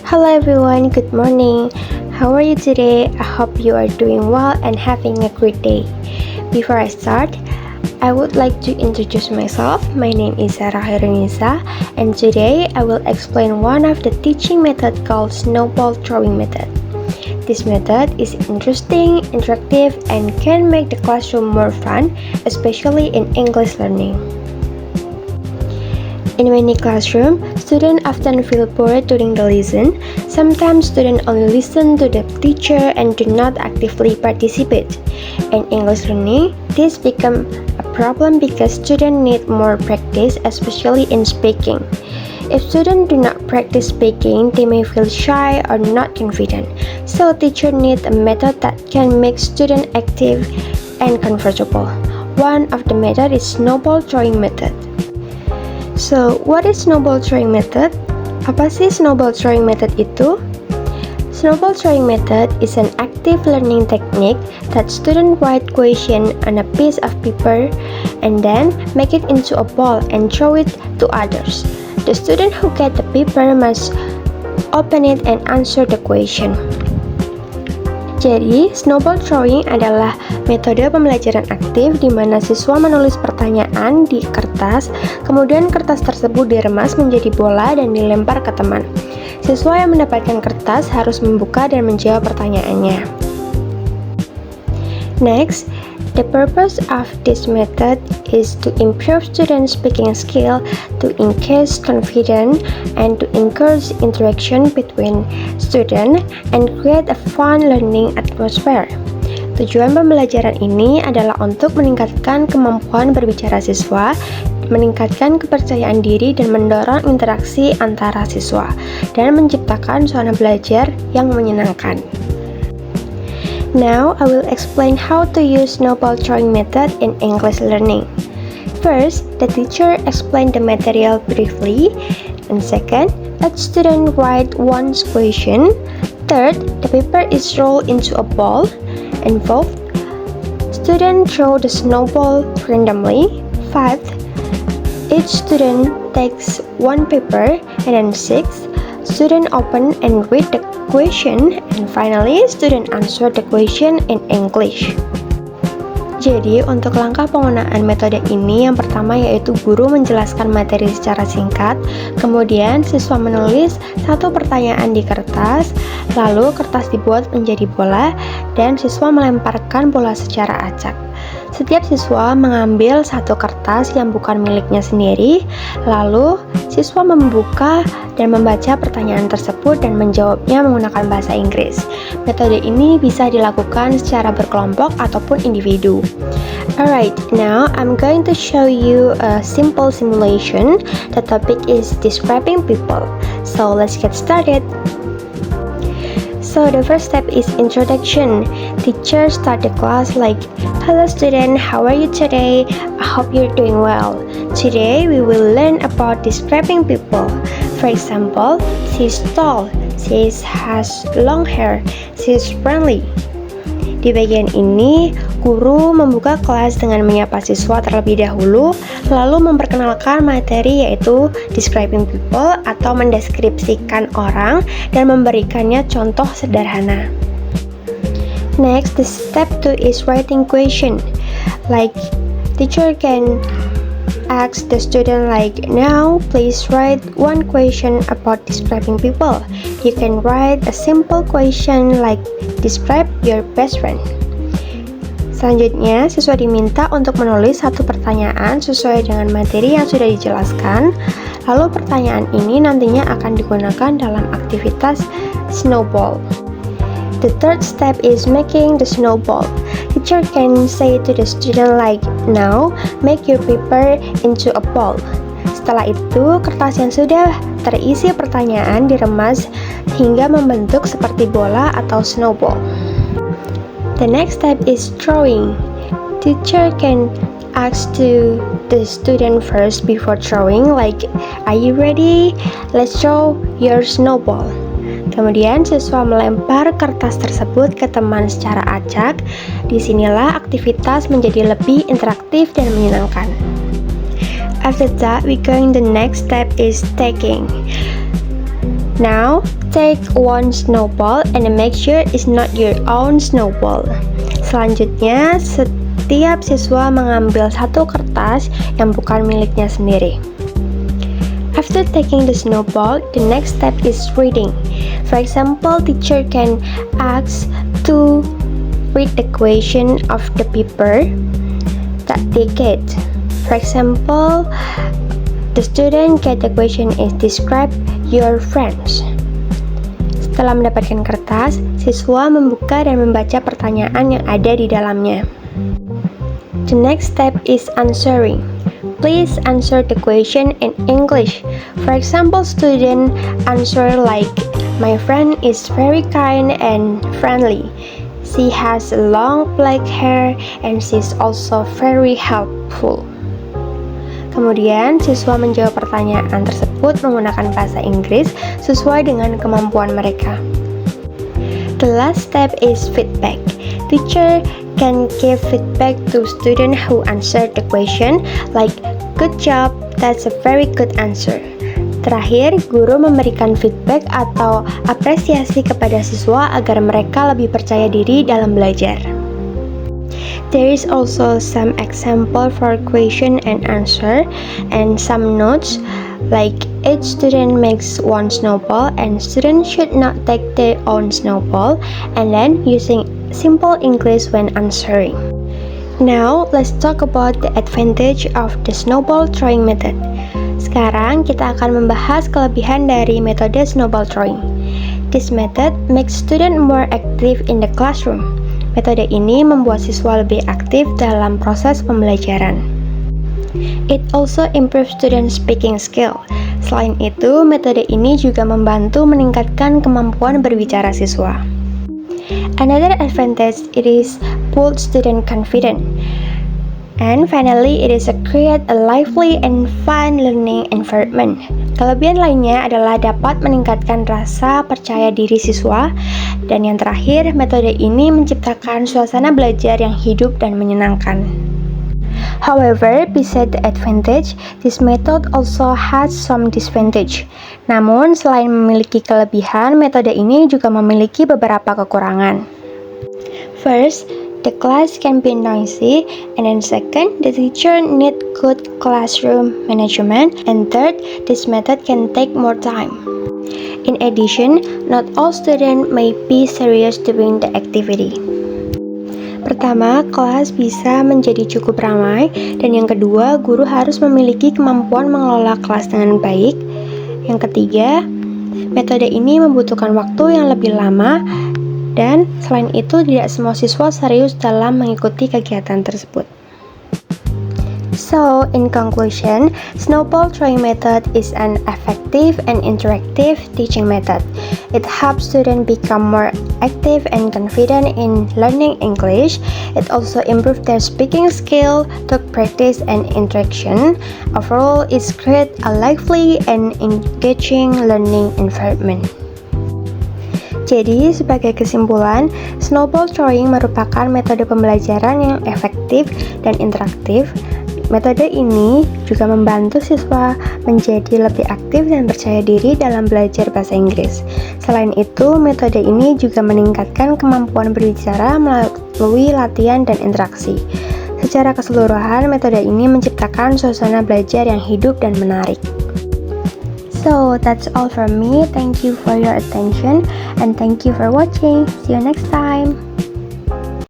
Hello everyone, good morning. How are you today? I hope you are doing well and having a great day. Before I start, I would like to introduce myself. My name is Sarah Hairunisa, and today I will explain one of the teaching method called snowball throwing method. This method is interesting, interactive, and can make the classroom more fun, especially in English learning. In many classrooms, students often feel bored during the lesson. Sometimes students only listen to the teacher and do not actively participate. In English learning, this becomes a problem because students need more practice, especially in speaking. If students do not practice speaking, they may feel shy or not confident. So teachers need a method that can make students active and comfortable. One of the methods is snowball throwing method. So, what is snowball throwing method? Apa sih snowball throwing method itu? Snowball throwing method is an active learning technique that students write question on a piece of paper and then make it into a ball and throw it to others. The student who get the paper must open it and answer the question. Jadi, snowball throwing adalah metode pembelajaran aktif di mana siswa menulis pertanyaan di kertas, kemudian kertas tersebut diremas menjadi bola dan dilempar ke teman. Siswa yang mendapatkan kertas harus membuka dan menjawab pertanyaannya. Next, the purpose of this method is to improve students' speaking skill, to increase confidence, and to encourage interaction between students and create a fun learning atmosphere. Tujuan pembelajaran ini adalah untuk meningkatkan kemampuan berbicara siswa, meningkatkan kepercayaan diri dan mendorong interaksi antara siswa, dan menciptakan suasana belajar yang menyenangkan. Now, I will explain how to use snowball throwing method in English learning. First, the teacher explained the material briefly, and second, each student write one question. Third, the paper is rolled into a ball, and fourth, students throw the snowball randomly. Fifth, each student takes one paper, and then sixth, student open and read the question, and finally student answer the question in English. Jadi untuk langkah penggunaan metode ini, yang pertama yaitu guru menjelaskan materi secara singkat, kemudian siswa menulis satu pertanyaan di kertas, lalu kertas dibuat menjadi bola dan siswa melemparkan bola secara acak. Setiap siswa mengambil satu kertas yang bukan miliknya sendiri, lalu siswa membuka dan membaca pertanyaan tersebut dan menjawabnya menggunakan bahasa Inggris. Metode ini bisa dilakukan secara berkelompok ataupun individu. Alright, now I'm going to show you a simple simulation. The topic is describing people. So let's get started. So the first step is introduction. Teacher start the class like, "Hello student, how are you today? I hope you're doing well. Today we will learn about describing people. For example, she's tall, she has long hair, she's friendly." Di bagian ini, guru membuka kelas dengan menyapa siswa terlebih dahulu, lalu memperkenalkan materi yaitu describing people atau mendeskripsikan orang dan memberikannya contoh sederhana. Next, the step 2 is writing question. Like, teacher can ask the student like, "Now, please write one question about describing people." You can write a simple question like, "Describe your best friend." Selanjutnya, siswa diminta untuk menulis satu pertanyaan sesuai dengan materi yang sudah dijelaskan. Lalu pertanyaan ini nantinya akan digunakan dalam aktivitas snowball. The third step is making the snowball. Teacher can say to the student like, "Now, make your paper into a ball." Setelah itu, kertas yang sudah terisi pertanyaan diremas hingga membentuk seperti bola atau snowball. The next step is throwing. Teacher can ask to the student first before throwing like, "Are you ready? Let's throw your snowball." Kemudian siswa melempar kertas tersebut ke teman secara acak. Disinilah aktivitas menjadi lebih interaktif dan menyenangkan. After that, the next step is taking. Now, take one snowball and make sure it's not your own snowball. Selanjutnya, setiap siswa mengambil satu kertas yang bukan miliknya sendiri. After taking the snowball, the next step is reading. For example, teacher can ask to read the question of the paper that they get. For example, the student get the question is describe your friends. Setelah mendapatkan kertas, siswa membuka dan membaca pertanyaan yang ada di dalamnya. The next step is answering. Please answer the question in English. For example, student answer like, my friend is very kind and friendly. She has long black hair and she's also very helpful. Kemudian, siswa menjawab pertanyaan tersebut menggunakan bahasa Inggris sesuai dengan kemampuan mereka. The last step is feedback. Teacher can give feedback to student who answered the question like, good job, that's a very good answer. Terakhir, guru memberikan feedback atau apresiasi kepada siswa agar mereka lebih percaya diri dalam belajar. There is also some example for question and answer and some notes like each student makes one snowball and students should not take their own snowball, and then using simple English when answering. Now, let's talk about the advantage of the snowball throwing method. Sekarang kita akan membahas kelebihan dari metode snowball throwing. This method makes student more active in the classroom. Metode ini membuat siswa lebih aktif dalam proses pembelajaran. It also improves student speaking skill. Selain itu, metode ini juga membantu meningkatkan kemampuan berbicara siswa. Another advantage it is build student confidence. And finally, it is create a lively and fun learning environment. Kelebihan lainnya adalah dapat meningkatkan rasa percaya diri siswa. Dan yang terakhir, metode ini menciptakan suasana belajar yang hidup dan menyenangkan. However, beside the advantage, this method also has some disadvantage. Namun, selain memiliki kelebihan, metode ini juga memiliki beberapa kekurangan. First, the class can be noisy, and then second, the teacher need good classroom management, and third, this method can take more time. In addition, not all students may be serious during the activity. Pertama, kelas bisa menjadi cukup ramai, dan yang kedua, guru harus memiliki kemampuan mengelola kelas dengan baik. Yang ketiga, metode ini membutuhkan waktu yang lebih lama, dan selain itu tidak semua siswa serius dalam mengikuti kegiatan tersebut. So, in conclusion, snowball throwing method is an effective and interactive teaching method. It helps students become more active and confident in learning English. It also improves their speaking skill, talk practice, and interaction. Overall, it creates a lively and engaging learning environment. Jadi, sebagai kesimpulan, snowball throwing merupakan metode pembelajaran yang efektif dan interaktif. Metode ini juga membantu siswa menjadi lebih aktif dan percaya diri dalam belajar bahasa Inggris. Selain itu, metode ini juga meningkatkan kemampuan berbicara melalui latihan dan interaksi. Secara keseluruhan, metode ini menciptakan suasana belajar yang hidup dan menarik. So, that's all from me. Thank you for your attention and thank you for watching. See you next time.